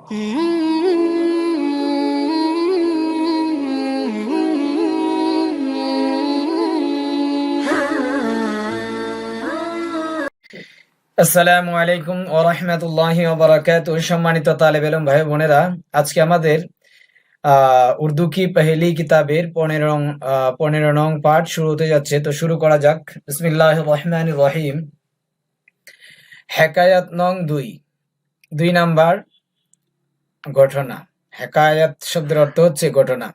আসসালামু আলাইকুম ওয়া রাহমাতুল্লাহি ওয়া বারাকাতুহু। সম্মানিত তালেব ইলম ভাই বোনেরা, আজকে আমাদের উর্দু কি পহেলি কিতাবের 15 নং পাঠ শুরু হতে যাচ্ছে। তো শুরু করা যাক। বিসমিল্লাহির রহমানির রহিম। হেকায়াত নং 2 নাম্বার ঘটনা। হেকায়াত শব্দের অর্থ হচ্ছে ঘটনা।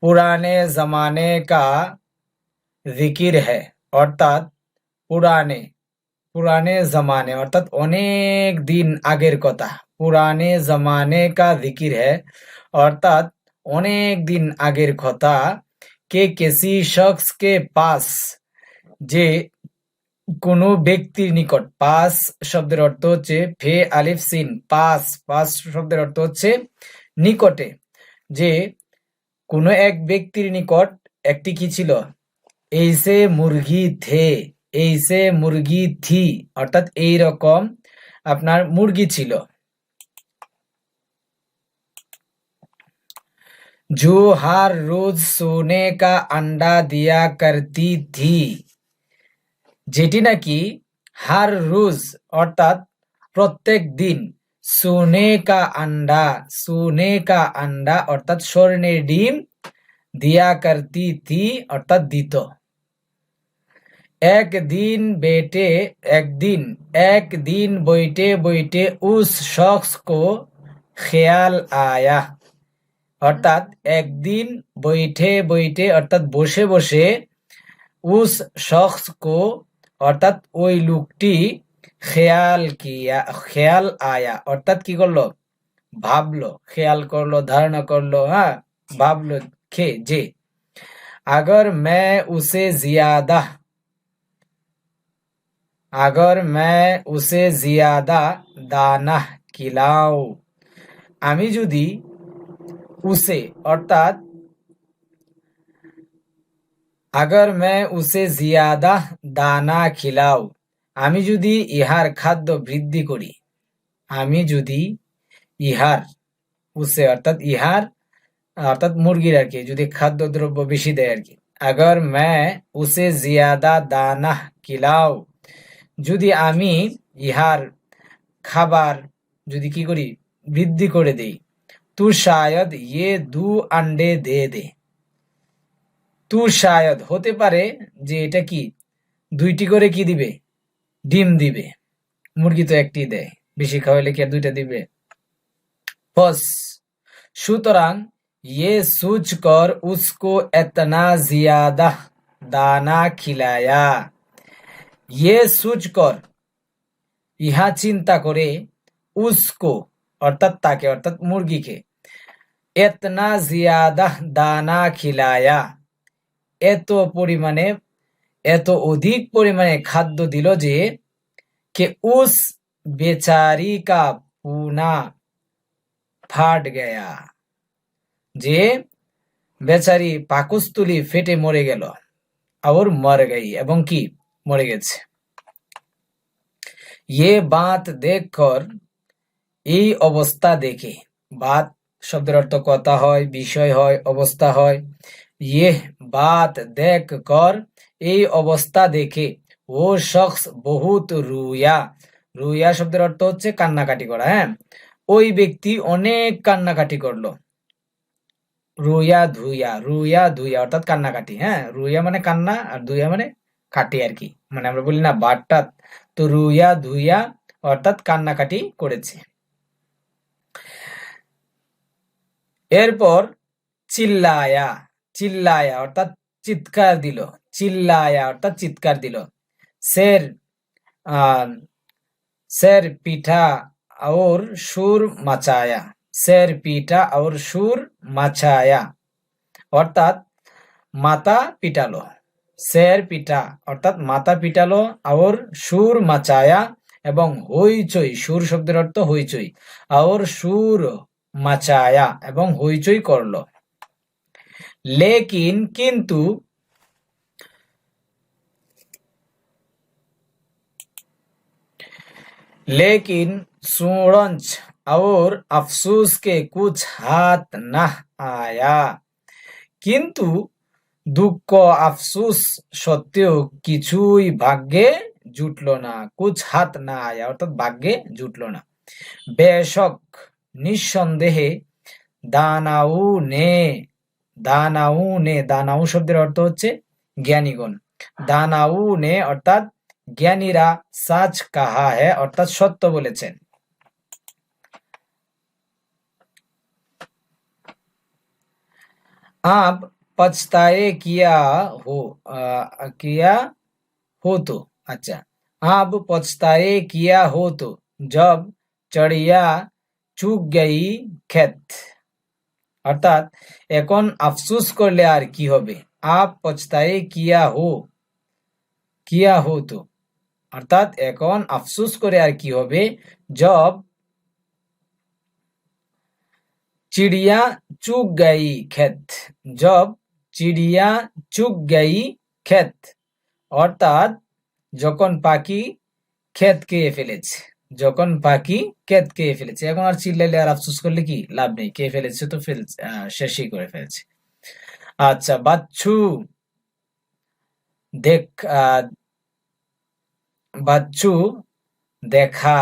পুরানে জামানে কা জিকির হ্যায়, অর্থাৎ পুরানে জামানে অর্থাৎ অনেক দিন আগের কথা। পুরানে জামানে কা জিকির হ্যায় অর্থাৎ অনেক দিন আগের কথা। কে কেসি শখস কে পাস, যে কোনো ব্যক্তির নিকট। পাস শব্দের অর্থ হচ্ছে ফে আলিফ সিন পাস। পাস শব্দের অর্থ হচ্ছে নিকটে। যে কোনো এক ব্যক্তির নিকট একটি কি ছিল? এইসে মুরগি থে, এইসে মুরগি থি অর্থাৎ এইরকম আপনার মুরগি ছিল। जो हर रोज सोने का अंडा दिया करती थी, যেটি নাকি হার রোজ অর্থাৎ প্রত্যেক দিন, সোনে কা আন্ডা অর্থাৎ স্বর্ণের ডিম, দিয়া করতি থি অর্থাৎ দিত। एक दिन बैठे बैठे उस शख्स को ख्याल आया, অর্থাৎ একদিন বৈঠে বৈঠে অর্থাৎ বসে বসে, উস শখস কো অর্থাৎ ওই লোকটি, খেয়াল আয়া অর্থাৎ কি করলো? ভাবলো, খেয়াল করলো, ধারণা করলো, ভাবলো যে अगर मैं उसे ज्यादा दाना खिलाऊं, আমি যদি উসে অর্থাৎ अगर मैं उसे ज्यादा दाना खिलाऊं, আমি যদি ইহার খাদ্য বৃদ্ধি করি। আমি যদি ইহার, উসে অর্থাৎ ইহার অর্থাৎ মুরগির আর কি, যদি খাদ্য দ্রব্য বেশি দেয় আর কি। अगर मैं उसे ज्यादा दाना खिलाऊं, যদি আমি ইহার খাবার যদি কি করি? বৃদ্ধি করে দেই। তু শায়দ ইয়ে 2 अंडे দে দে, তু শায়দ হতে পারে যে এটা কি 2টি করে কি দিবে? ডিম দিবে। মুরগি তো একটি দেয়, বেশি খাওয়াইলে কি আর 2টা দিবে? বস সুতরাং ये सोचकर उसको इतना ज्यादा दाना खिलाया, ये सोचकर ইহা চিন্তা করে, উসকো অর্থাৎ তাকে অর্থাৎ মুরগিকে, এতনা জিয়াদা দানা খিলায়া এত পরিমাণে, এত অধিক পরিমাণে খাদ্য দিল যে, কে উস বেচারি কা পুনা ফাট গয়া, যে বেচারি পাকস্থলী ফেটে মরে গেল। আর মর গই এবং কি মরে গেছে। ये बात देखकर এই অবস্থা দেখে, বাত শব্দের অর্থ কথা হয়, বিষয় হয়, অবস্থা হয়। ये बात देखकर এই অবস্থা দেখে, ও শখস বহুত রুয়া, রুয়া শব্দের অর্থ হচ্ছে কান্নাকাটি করা। ওই ব্যক্তি অনেক কান্নাকাটি করলো। রুয়া ধুইয়া অর্থাৎ কান্নাকাটি। রুইয়া মানে কান্না আর ধুইয়া মানে কাটি আর কি, মানে আমরা বলি না বাটটা। তো রুইয়া ধুইয়া অর্থাৎ কান্নাকাটি করেছে। এরপর চিল্লায়া অর্থাৎ চিৎকার দিল। চিল্লায়া অর্থাৎ চিৎকার দিল। शेर पीठा और सुर मचाया, शेर पीठा और सुर मचाया অর্থাৎ মাথা পিটালো। শের পিঠা অর্থাৎ মাথা পিটালো, আর সুর মাচায়া এবং হইচই, সুর শব্দের অর্থ হইচই, আর সুর মাচায়া এবং হইচই করলো। লেকিন কিন্তু, লেকিন সুরঞ্জ और अफसोस के कुछ हाथ ना आया, কিন্তু দুঃখ আফসোস সত্ত্বেও কিছুই ভাগ্যে জুটলো না। কুছ হাত না আয়া অর্থাৎ ভাগ্যে জুটলো না। বেশক নিঃসন্দেহে দানাউ নে দানাউ শব্দের অর্থ হচ্ছে জ্ঞানীগণ। দানাউ নে অর্থাৎ জ্ঞানীরা সাচ কাহা হ্যায় অর্থাৎ সত্য বলেছেন। आप पछताए किया हो तो अच्छा, आप पछताए किया हो तो जब चिड़िया चुग गई खेत, অর্থাৎ এখন আফসোস করলে আর কি হবে। আপ পছতায়ে কিয়া হো তো, অর্থাৎ এখন আফসোস করে আর কি হবে। জব চিড়িয়া চুগ গাই খেত, জব চিড়িয়া চুগ গাই খেত, অর্থাৎ যখন পাখি ক্ষেত খেয়ে ফেলেছে, যখন পাখি ক্ষেত খেয়ে ফেলেছে। এখন আর চিল্লাইলে আর আফসোস করলে কি লাভ নেই, খেয়ে ফেলেছে তো শেষই করে ফেলেছে। আচ্ছা, বাচ্চু বাচ্চু দেখা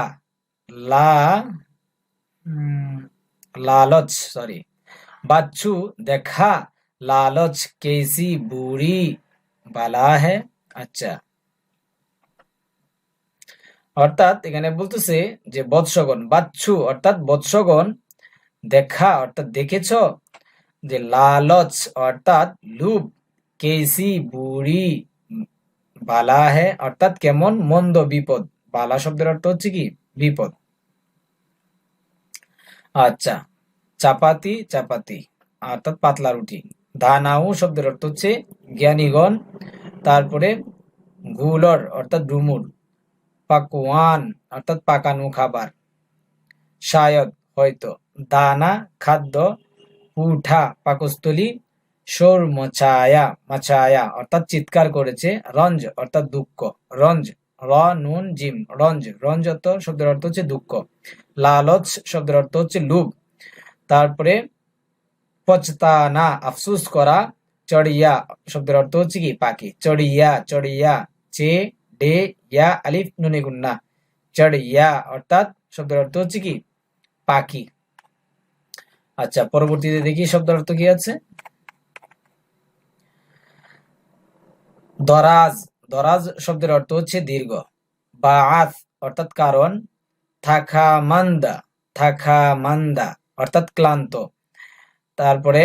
लालच सॉरी बाच्छू देखा लालच कैसी बुरी বালা है। আচ্ছা, অর্থাৎ এখানে বলতেছে যে বৎসগণ, বাচ্চু অর্থাৎ বৎসগণ, দেখা অর্থাৎ দেখেছ, যে লালচ অর্থাৎ লুভ, কেসি বুড়ি বালা হে অর্থাৎ কেমন মন্দ বিপদ। বালা শব্দের অর্থ হচ্ছে কি বিপদ। আচ্ছা, চাপাতি চাপাতি অর্থাৎ পাতলা রুটি। দানাউ শব্দের অর্থ হচ্ছে জ্ঞানীগণ। তারপরে গুলর অর্থাৎ ডুমুর। পাকওয়ান অর্থাৎ পাকানো খাবার। শায়দ হয়তো। দানা খাদ্য। পুঠা পাকস্থলী। শোর মাচায়া অর্থাৎ চিৎকার করেছে। রঞ্জ অর্থাৎ দুঃখ। রঞ্জ র নুন জিম রঞ্জ, রঞ্জ অর্থ শব্দের অর্থ হচ্ছে দুঃখ। লালচ শব্দের অর্থ হচ্ছে লোভ। তারপরে পচতানা আফসোস করা। চড়িয়া শব্দের অর্থ হচ্ছে কি পাখি। চড়িয়া চড়িয়া চে ডে ইয়া আলিফ নুনে গুন্না, চড়িয়া অর্থাৎ শব্দের অর্থ হচ্ছে কি পাখি। আচ্ছা, পরবর্তীতে দেখি শব্দের অর্থ কি আছে। দরাজ, দরাজ শব্দের অর্থ হচ্ছে দীর্ঘ। বাআত অর্থাৎ কারণ। থাকা মান্দা অর্থাৎ ক্লান্ত। তারপরে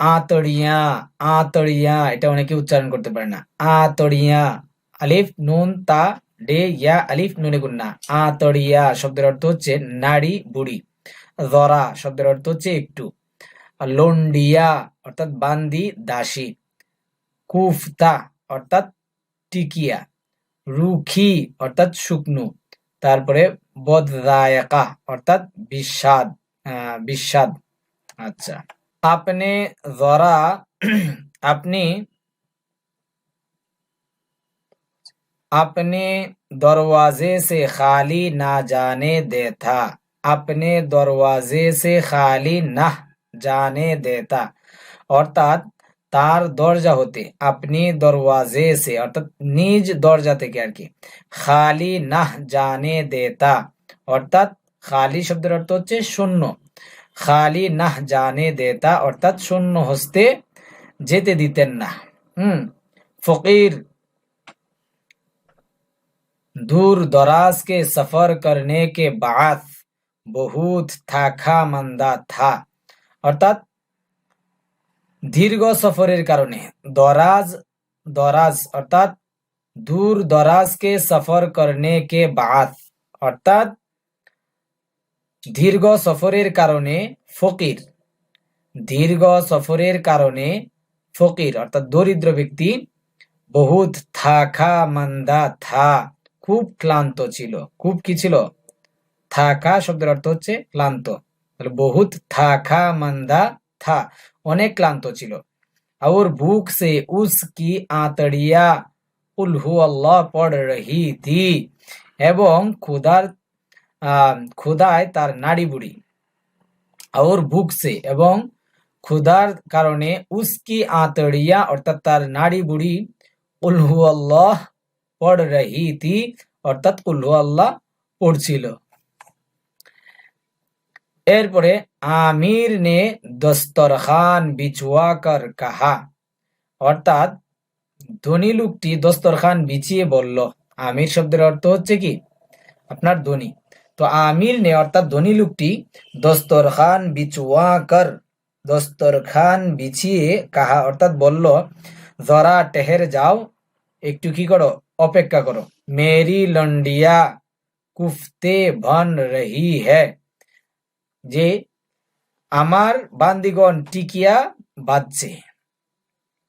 আতড়িয়া এটা অনেকে উচ্চারণ করতে পারে না। আতড়িয়া আলিফ নুন তা ডে ইয়া আলিফ নুনে গুন্না। আতড়িয়া শব্দের অর্থ হচ্ছে নারী বুড়ি। জরা শব্দের অর্থ হচ্ছে একটু। লন্ডিয়া অর্থাৎ বান্দি দাসী। কুফতা অর্থাৎ টিকিয়া। রুখি অর্থাৎ শুকনো। তারপরে বদদায়কা অর্থাৎ বিস্বাদ। আচ্ছা, আপনি জরা अपने दरवाजे से खाली ना जाने देता, अपने दरवाजे से खाली ना जाने देता অর্থাৎ তার দরজা হতে, আপনি দরওয়াজে সে অর্থাৎ নিজ দরজা থেকে আর কি, খালি নাহ জানে দেতা অর্থাৎ খালি শব্দের অর্থ হচ্ছে শূন্য। খালি নাহ জানে দেতা অর্থাৎ শূন্য হস্তে যেতে দিতেন না। ফকির दूर दराज के सफर करने के बाद बहुत থাকা মান্দা था অর্থাৎ দীর্ঘ সফরের কারণে। দরাজ অর্থাৎ दूर दराज के सफर करने के बाद অর্থাৎ দীর্ঘ সফরের কারণে ফকির। দীর্ঘ সফরের কারণে ফকির অর্থাৎ দরিদ্র ব্যক্তি। বহুত থাকা মান্দা থা খুব ক্লান্ত ছিল। খুব কি ছিল? থাকা শব্দের অর্থ হচ্ছে ক্লান্ত। বহুত থাকা মান্দা থা অনেক ক্লান্ত ছিল। और भूख से उसकी आंतड़ियां कुल हु अल्लाह पढ़ रही थी এবং ক্ষুধার ক্ষুধায় তার নাড়ি বুড়ি और भूख से এবং ক্ষুধার কারণে उसकी आंतड़ियां অর্থাৎ তার নাড়ি বুড়ি কুল হু আল্লাহ পড় রহি থি অর্থাৎ কুল হু আল্লাহ পড়ছিল। এরপরে আমির নে দস্তরখান বিছুয়া কর কাহা অর্থাৎ ধনী লোকটি দস্তরখান বিছিয়ে বলল। আমির শব্দের অর্থ হচ্ছে কি আপনার ধনী। তো আমির নে অর্থাৎ ধনী লোকটি দস্তরখান বিছুয়া কর দস্তরখান বিছিয়ে কাহা অর্থাৎ বলল জরা টেহের যাও একটু কি করো অপেক্ষা করো। মেরি লন্ডিয়া কুফতে বন রহি হ্যায় যে আমার বান্দিগণ টিকিয়া বাজছে।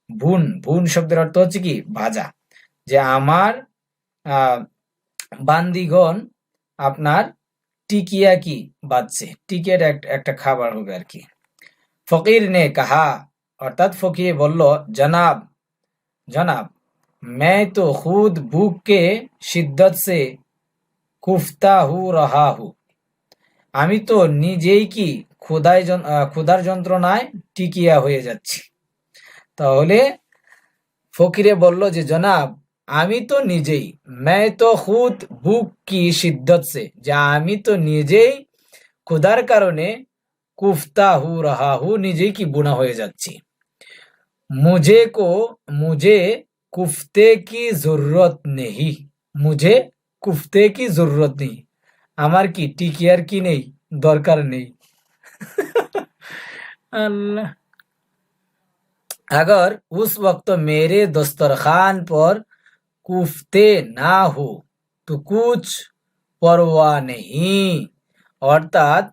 ভুন ভুন শব্দের অর্থ হচ্ছে কি ভাজা। যে আমার বান্দিগণ আপনার টিকিয়া কি বাজছে। টিকিয়াটা একটা খাবার হবে আর কি। ফকির নে কাহা অর্থাৎ ফকির বলল জনাব जनाब मैं तो खुद भूख के शिद्दत से कुफ्ता हो रहा हूँ আমি তো নিজেই কি ক্ষুধার যন্ত্রণায় টিকিয়া হয়ে যাচ্ছি। তাহলে ফকিরে বলল যে জনাব আমি তো নিজেই मैं तो खुद भूख की शिद्दत से যে আমি তো নিজেই ক্ষুধার কারণে কুফতা হু রাহা হু নিজেই কি বুনা হয়ে যাচ্ছি। मुझे कुफ्ते की जरूरत नहीं मुझे कुफ्ते की जरूरत नहीं আমার কি টিকিয়ার কি নেই দরকার নেই। अल्लाह अगर उस वक्त मेरे दस्तरखान पर कुफ्ते ना हो तो कुछ परवाह नहीं অর্থাৎ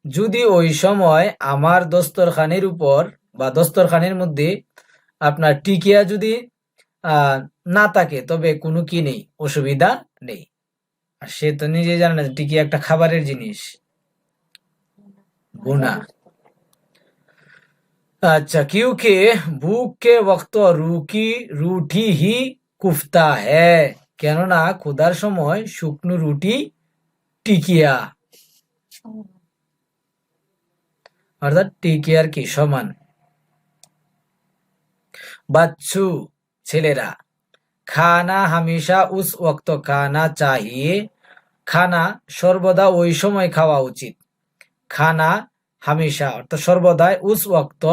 যদি ওই সময় আমার দস্তরখানের উপর বা দস্তরখানের মধ্যে আপনার টিকিয়া যদি না থাকে তবে কোনো কি নেই অসুবিধা নেই। আর সে তো নিজে জানে না টিকিয়া একটা খাবারের জিনিস গুনা। अच्छा क्योंकि भूख के वक्त रूठी ही कुफ्ता है কেননা ক্ষুধার সময় শুকনো রুটি টিকিয়া অর্থাৎ টিকিয়ার কি সমান। बच्चू ছেলেরা খানা হামেশা উস ওয়াক্ত খানা চাহিয়ে খানা সর্বদা ওই সময় খাওয়া উচিত। খানা হামেশা অর্থাৎ সর্বদাই উস ওয়াক্ত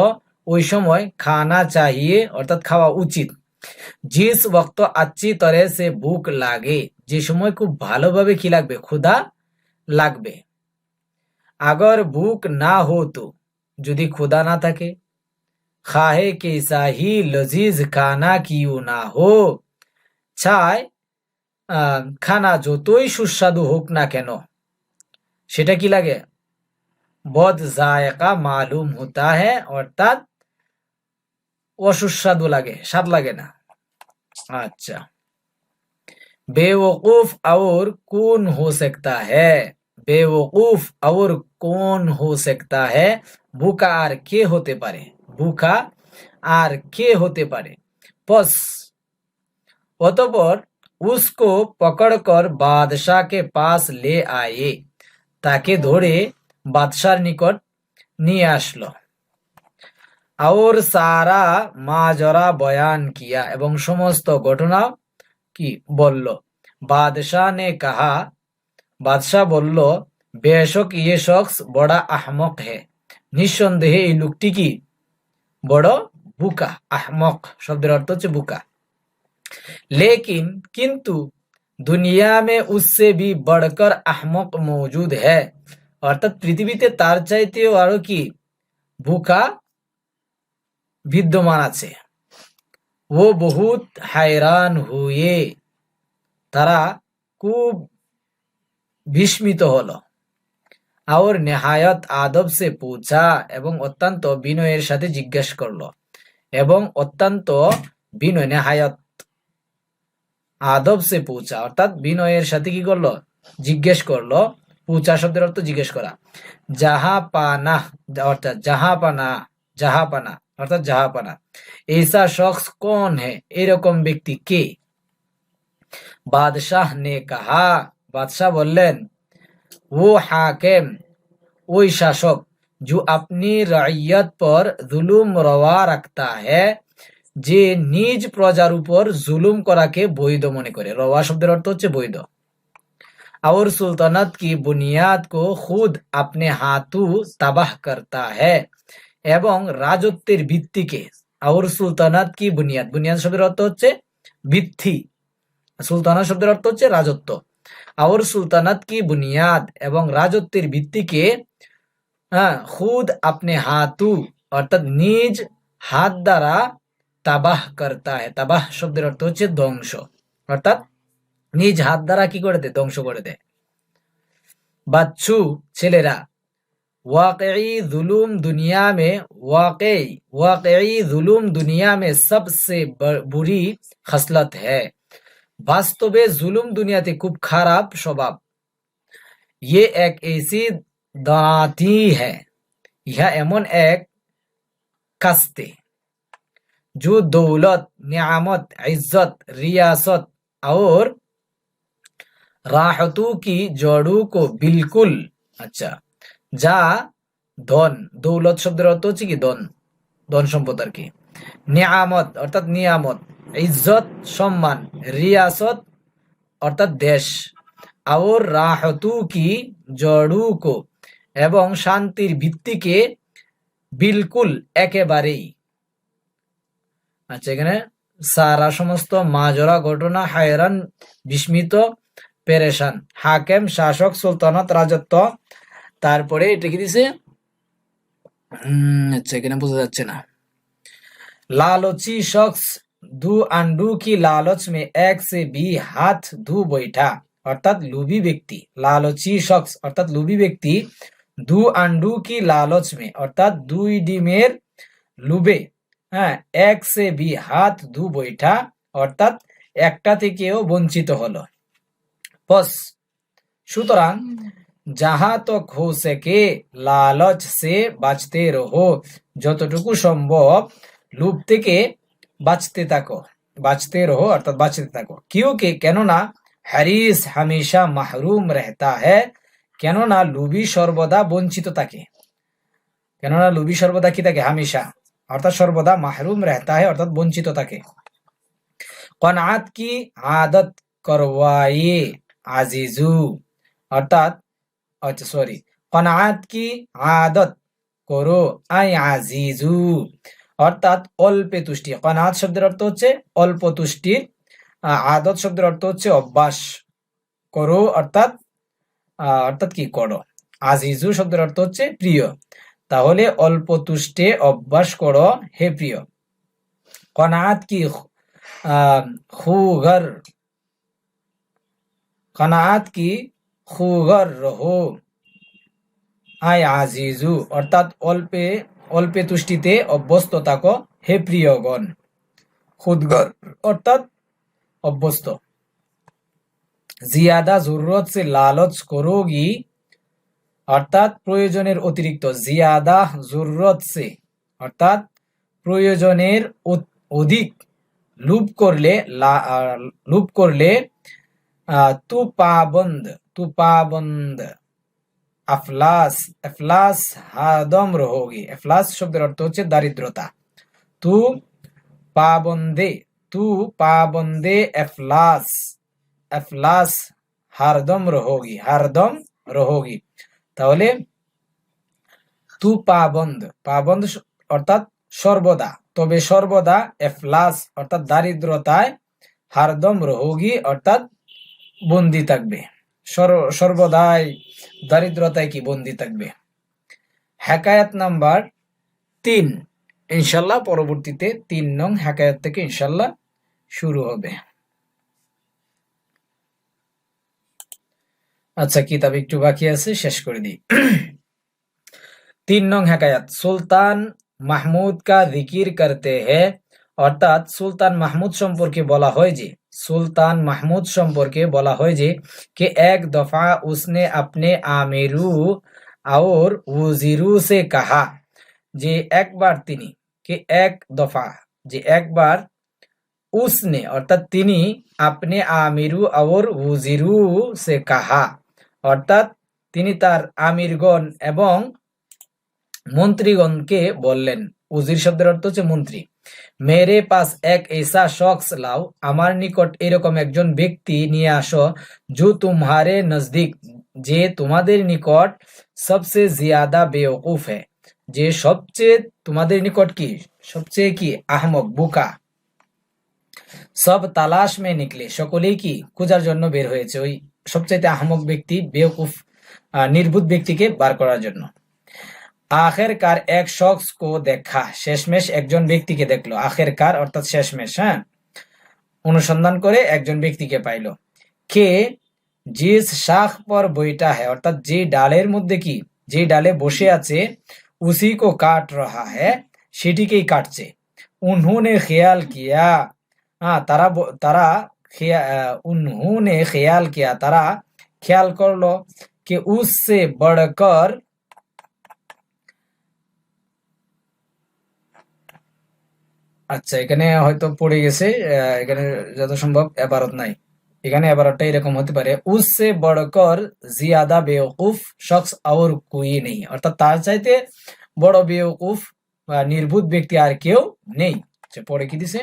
ওই সময় খানা চাহিয়ে অর্থাৎ খাওয়া উচিত। জিস ওয়াক্ত আচ্ছি তরে সে ভুক লাগে যে সময় খুব ভালোভাবে কি লাগবে ক্ষুধা লাগবে। আগর ভুক না হো তো যদি ক্ষুধা না থাকে খাহে কেসা হি লজিজ খানা কিউ না হো চায় খানা যতই সুস্বাদু হোক না কেন সেটা কি লাগে বদ জায়কা মালুম হতা হ্যায় অর্থাৎ অসুস্বাদু লাগে স্বাদ লাগে না। আচ্ছা बेवकूफ और कौन हो सकता है बेवकूफ और कौन हो सकता है भूखा আর কে হতে পারে ভूखा আর কে হতে পারে। बस অতঃপর उसको पकड़कर बादशाह के पास ले आए তাকে ধরে বাদশার নিকট নিয়ে আসলো। और सारा माजरा बयान किया এবং সমস্ত ঘটনা কি বলল। বাদশাহ নে কাহা বাদশাহ বলল বেশক ইয়ে শখস বড়া আহমক হে নিঃসন্দেহে এই লোকটি কি বড় বুকা। আহমক শব্দের অর্থ হচ্ছে বুকা। लेकिन किंतु दुनिया में उससे भी बढ़कर अहमक मौजूद है অর্থাৎ পৃথিবীতে তার চাইতেও আরো কি বুকা বিদ্যমান আছে। वो बहुत हैरान हुए তারা খুব বিস্মিত হলো। और নেহায়ত আদব সে पूछा এবং অত্যন্ত বিনয়ের সাথে জিজ্ঞেস করলো এবং অত্যন্ত বিনয় নেহায়ত আদব সে पूछा অর্থাৎ বিনয়ের সাথে কি করলো জিজ্ঞেস করলো। पूछा শব্দের অর্থ জিজ্ঞেস করা। জাহাপানা অর্থাৎ জাহাপানা অর্থাৎ জাহাপানা ऐसा शख्स कौन है এরকম ব্যক্তি কে। বাদশাহ নে কাহা বাদশাহ বললেন वो हाकिम वही शासक जो अपनी रइयत पर जुलुम रवा रखता है, যে নিজ প্রজার উপর জুলুম করাকে বৈধ মনে করে। রওয়া শব্দের অর্থ হচ্ছে বৈধ। और सुल्तानत की बुनियाद को खुद अपने हाथों तबाह करता है এবং রাজত্বের ভিত্তিকে और সুলতানাত কি বুনিয়াদ, বুনিয়াদ শব্দের অর্থ হচ্ছে ভিত্তি, সুলতানাত শব্দের অর্থ হচ্ছে রাজত্ব। और সুলতানাত কি বুনিয়াদ এবং রাজত্বের ভিত্তিকে খুদ আপনি হাতু অর্থাৎ নিজ হাত দ্বারা তাবাহ করতা है। তাবাহ শব্দের অর্থ হচ্ছে ধ্বংস, অর্থাৎ নিজ হাত দ্বারা কি করে দেয়, ধ্বংস করে দেয়। বাচ্চু ছেলেরা वाकई जुलूम दुनिया में वाकई जुलूम दुनिया में सबसे बुरी खसलत है। বাস্তবে জুলুম দুনিয়াতে খুব খারাপ স্বভাব। ये एक ऐसी दाती है, यह एमन एक कस्ते जो दौलत, नियामत, इज्जत, रियासत और राहतों की जड़ों को बिल्कुल अच्छा যা ধন, দৌলত শব্দের অর্থ হচ্ছে কি ধন, ধন সম্পদ আর কি। নিয়ামত অর্থাৎ নিয়ামত, ইজ্জত সম্মান, রিয়াসত অর্থাৎ দেশ, আর রাহতু কি জড়ু কো এবং শান্তির ভিত্তিকে বিলকুল একেবারেই। আচ্ছা, এখানে সারা সমস্ত মাজরা ঘটনা, হায়রান বিস্মিত, পেরেশান, হাকেম শাসক, সুলতানত রাজত্ব, তারপরে এটা কি দিছে, আচ্ছা এখানে বোঝা যাচ্ছে না। लालची शख्स दो अंडों की लालच में एक से भी हाथ धो बैठा, অর্থাৎ লোভী ব্যক্তি, লালচি শখস অর্থাৎ লোভী ব্যক্তি, দু আন্ডু কি লালচ মে অর্থাৎ দুই ডিমের লোভে, এক সে বি হাত ধু বৈঠা অর্থাৎ একটা থেকেও বঞ্চিত হলো। বস সুতরাং যাহা তক হো সকে লালচ সে বাঁচতে রহো, যতটুকু সম্ভব লোভ থেকে বাঁচতে থাকো, বাঁচতে রহো অর্থাৎ বাঁচতে থাকো। क्योंकि কেননা হারিস হামেশা মাহরুম রহতা হ্যায়, কেননা লোভী সর্বদা বঞ্চিত থাকে, কেননা লোভী সর্বদা কি থাকে, হামেশা অর্থাৎ সর্বদা মাহরুম রহতা হ্যায় অর্থাৎ বঞ্চিত থাকে। কনাআত কি আদত করওয়ায়ে আজিজু অর্থাৎ আচ্ছা সরি, কনাআত কি আদত করো আই আজিজু অর্থাৎ অল্পে তুষ্টি। কনাআত শব্দের অর্থ হচ্ছে অল্প তুষ্টি, আদত শব্দের অর্থ হচ্ছে অভ্যাস, করো অর্থাৎ অর্থাৎ কি করো, আজিজু শব্দের অর্থ হচ্ছে প্রিয়, তাহলে অল্প তুষ্টে অভ্যাস করো হে প্রিয়। কনাআত কি খুগর, কনাআত কি খুগর রহো আই আজিজু অর্থাৎ অল্পে অল্পে তুষ্টিতে অভ্যস্ত থাকো হে প্রিয়গণ। খুদগর অর্থাৎ অভ্যস্ত। জিয়াদা জরুরত সে লালচ করোগি অর্থাৎ প্রয়োজনের অতিরিক্ত, জিয়াদা জরুরত সে অর্থাৎ প্রয়োজনের অধিক লোভ করলে তু পাবন্দ আফলাস, এফলাস হাদম রহোগি, এফলাস শব্দের অর্থ হচ্ছে দারিদ্রতা। তু পাবন্দে এফলাস, এফলাস হারদম রহোগি, হারদম রহোগি, তাহলে তু পাবন্দ, পাবন্দ অর্থাৎ সর্বদা, তবে সর্বদা, এফলাস অর্থাৎ দারিদ্রতায়, হারদম রহোগি অর্থাৎ বন্দী থাকবে, সর্বদাই দারিদ্রতায় কি বন্দী থাকবে। হেকায়াত নাম্বার 3 ইনশাল্লাহ পরবর্তীতে 3 নং হেকায়াত থেকে ইনশাল্লাহ শুরু হবে। আচ্ছা, কিতাব একটু বাকি আছে, শেষ করে দিই। 3 নং হেকায়াত, সুলতান মাহমুদ কা জিকির করতে হ্যায় অর্থাৎ সুলতান মাহমুদ সম্পর্কে বলা হয় যে, সুলতান মাহমুদ সম্পর্কে বলা হয় যে कि एक दफा उसने अपने आमिरू और वजीरू से कहा, যে একবার তিনি, कि एक दफा যে একবার, उसने অর্থাৎ তিনি, अपने आमिरू और वजीरू से कहा অর্থাৎ তিনি তার আমিরগণ এবং মন্ত্রীগণকে বললেন, উজির শব্দের অর্থ হচ্ছে মন্ত্রী। মেরে পাস এক ऐसा शख्स लाओ, আমার নিকট এরকম একজন ব্যক্তি নিয়ে আসো, जो तुम्हारे नजदीक, যে তোমাদের নিকট সবচেয়ে জিয়াদা বেওকুফ है, যে সবচেয়ে তোমাদের নিকট কি সবচেয়ে কি আহমক বোকা। সব তালাশ মে নিকলে, সকলেই কি খোঁজার জন্য বের হয়েছে ওই সবচাইতে আহমক ব্যক্তি বেওকুফ নির্বুধ ব্যক্তিকে বার করার জন্য। আখেরকার এক শখস কো দেখা, শেষমেশ একজন ব্যক্তিকে দেখলো। আখেরকার অর্থাৎ শেষমেশ, হ্যাঁ, অনুসন্ধান করে একজন ব্যক্তিকে পাইলো। কে জিস শাখ পর বইটা হ্যাঁ, অর্থাৎ যে ডালের মধ্যে কি যে ডালে বসে আছে, উসি কো কাট রাহা হ্যাঁ, সেটিকেই কাটছে। উन्होंने ख्याल किया, उन्होंने ख्याल किया, তারা খেয়াল করলো कि उससे बढ़कर, আচ্ছা এখানে হয়তো পড়ে গেছে, এখানে যত সম্ভব এবারত নাই, এখানে এবারতটা এরকম হতে পারে, উসসে বড়কর জিয়াদা বেওকুফ শখস और कोई नहीं, অর্থাৎ তার চাইতে বড় বেওকুফ বা নির্বুধ ব্যক্তি আর কেউ নেই। পরে কি দিছে,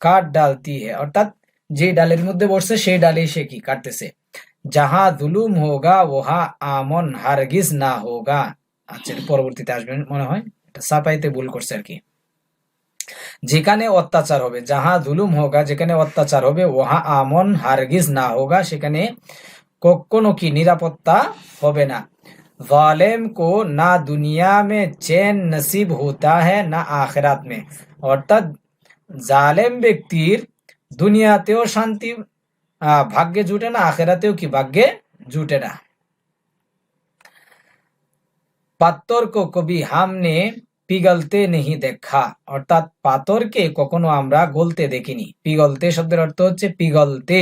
কাট ডালতি है, অর্থাৎ যে ডালের মধ্যে বসছে সেই ডালেই সে কি কাটতেছে। যাহা জুলুম হোগা ওহা আমন হারগিজ না হোগা। আচ্ছা এটা পরবর্তীতে আসবেন মনে হয়, এটা ছাপাইতে ভুল করছে আর কি। যেখানে অত্যাচার হবে, যাহা জুলুম হোগা, যেখানে অত্যাচার হবে, ওহা আমন হারগিজ না হোগা, সেখানে কখনো কি নিরাপত্তা হবে না। জালেম কো না দুনিয়া মে চैन नसीब होता है না আখিরাত মে, অর্থাৎ জালেম ব্যক্তির দুনিয়াতেও শান্তি ভাগ্যে জুটে না, আখিরাতেও কি ভাগ্যে জুটে না। পাত্তর কো কবি হামনে পিগলতে নেহি দেখা, অর্থাৎ পাথরকে কখনো আমরা গলতে দেখিনি। পিগলতে শব্দের অর্থ হচ্ছে পিগলতে,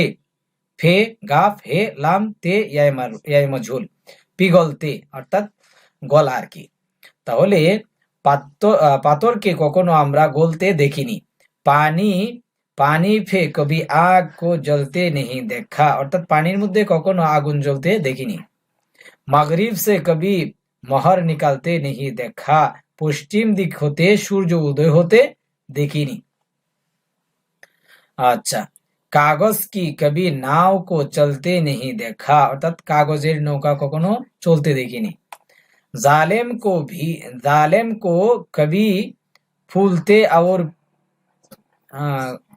ফে গাফ হে লাম তে ইয়াই মজহুল, পিগলতে অর্থাৎ গলা আর কি। তাহলে পাথরকে কখনো আমরা গলতে দেখিনি। পানি পানি ফে কবি আগ কো জ্বলতে নেহি দেখা, অর্থাৎ পানির মধ্যে কখনো আগুন জ্বলতে দেখিনি। মাগরিব সে কবি মহর নিকালতে নেহি দেখা, পশ্চিম দিক হতে সূর্য উদয় হতে দেখিনি। আচ্ছা, কাগজ কি কবি নাও কো চলতে নেহি দেখা, অর্থাৎ কাগজের নৌকা কখনো চলতে দেখিনি। জালেম কো কবি ফুলতে और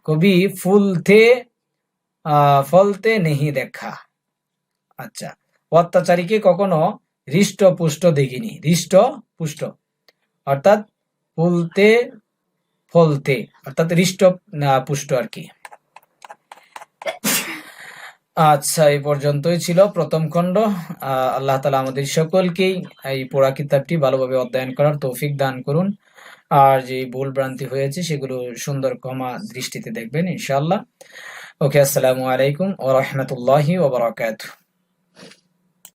কবি ফুলতে ফলতে নেহি দেখা। আচ্ছা, অত্যাচারীকে কখনো হৃষ্ট পুষ্ট দেখিনি। হৃষ্ট পুষ্ট অর্থাৎ ফুলতে ফলতে অর্থাৎ হৃষ্ট পুষ্ট আর কি। আচ্ছা এই পর্যন্তই ছিল প্রথম খণ্ড। আল্লাহ তাআলা আমাদের সকলকেই এই পড়া কিতাবটি ভালোভাবে অধ্যয়ন করার তৌফিক দান করুন, আর যে ভুল ভ্রান্তি হয়েছে সেগুলো সুন্দর ক্ষমা দৃষ্টিতে দেখবেন ইনশাআল্লাহ। ওকে, আসসালামু আলাইকুম ওয়া রাহমাতুল্লাহি ওয়া বারাকাতুহু।